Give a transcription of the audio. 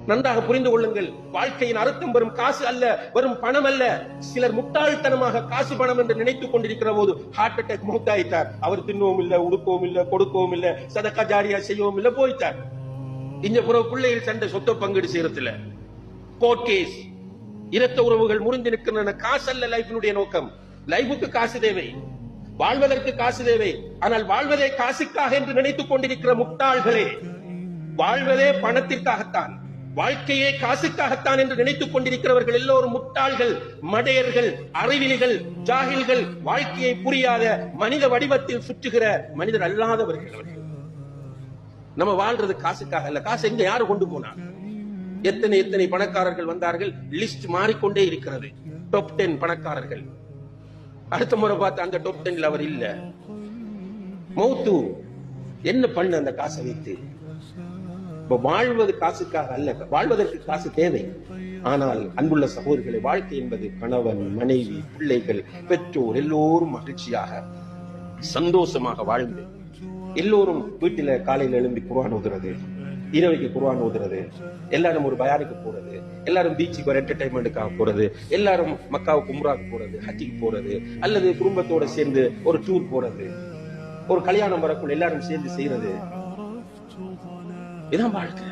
நன்றாக புரிந்து கொள்ளுங்கள். வாழ்க்கையின் அர்த்தம் வரும் காசு அல்ல, வரும் பணம் அல்ல. சிலர் முட்டாள்தனமாக காசு பணம் என்று நினைத்துக் கொண்டிருக்கிற போது ஹார்ட் அட்டாக் மௌத்தாயிட்டார். அவர் தின்னவும் இல்ல, உடுக்கவும் இல்ல, கொடுக்கவும் இல்ல, சதக்கா ஜாரியா செய்யவும் இல்ல, போயிட்டார். இந்த பிள்ளைகள் சண்டை சொத்த பங்கீடு செய்யறதுல கோர்ட் கேஸ், இரத்த உறவுகள் முறிந்து நிற்கின்றன. காசு அல்ல லைஃபினுடைய நோக்கம். லைஃபுக்கு காசு தேவை, வாழ்வதற்கு காசு தேவை. ஆனால் வாழ்வதே காசுக்காக என்று நினைத்துக் கொண்டிருக்கிற முட்டாள்களே, வாழ்வதே பணத்திற்காகத்தான், வாழ்க்கையே காசுக்காகத்தான் என்று நினைத்துக் கொண்டிருக்கிறவர்கள் எல்லோரும் முட்டாள்கள், மடையர்கள், அறிவிலிகள், ஜாகில்கள், வாழ்க்கையை புரியாத மனித வடிவத்தில் சுற்றுகிற மனிதர் அல்லாதவர்கள் அவர்கள். நம்ம வாழ்றது காசுக்காக அல்ல. காசு எங்க யாரு கொண்டு போனார்? எத்தனை எத்தனை பணக்காரர்கள் வந்தார்கள், லிஸ்ட் மாறிக்கொண்டே இருக்கிறது. டாப் 10 பணக்காரர்கள். அடுத்த முறை பார்த்து அந்த டாப் 10 அவர் இல்ல. மௌத்து என்ன பண்ண அந்த காசை வைத்து? வாழ்வது காசுக்காக அல்ல, வாழ்வதற்கு காசு தேவை. ஆனால் அன்புள்ள சகோதரர்களை, வாழ்க்கை என்பது கணவன், மனைவி, பிள்ளைகள், பெற்றோர் எல்லோரும் மகிழ்ச்சியாக சந்தோஷமாக வாழ்ந்து, எல்லோரும் வீட்டில காலையில் எழும்பி குர்ஆன் ஓதுறது, இரவைக்கு குர்ஆன் ஓதுறது, எல்லாரும் ஒரு பயானுக்கு போறது, எல்லாரும் பீச்சுக்கு ஒரு என்டர்டைன்மெண்ட்டுக்காக போறது, எல்லாரும் மக்காவுக்கு உம்ராவுக்கு போறது, ஹஜ்ஜிக்கு போறது, அல்லது குடும்பத்தோட சேர்ந்து ஒரு டூர் போறது, ஒரு கல்யாணம் வரக்குள்ள எல்லாரும் சேர்ந்து செய்யறது. இதான் வாழ்க்கை.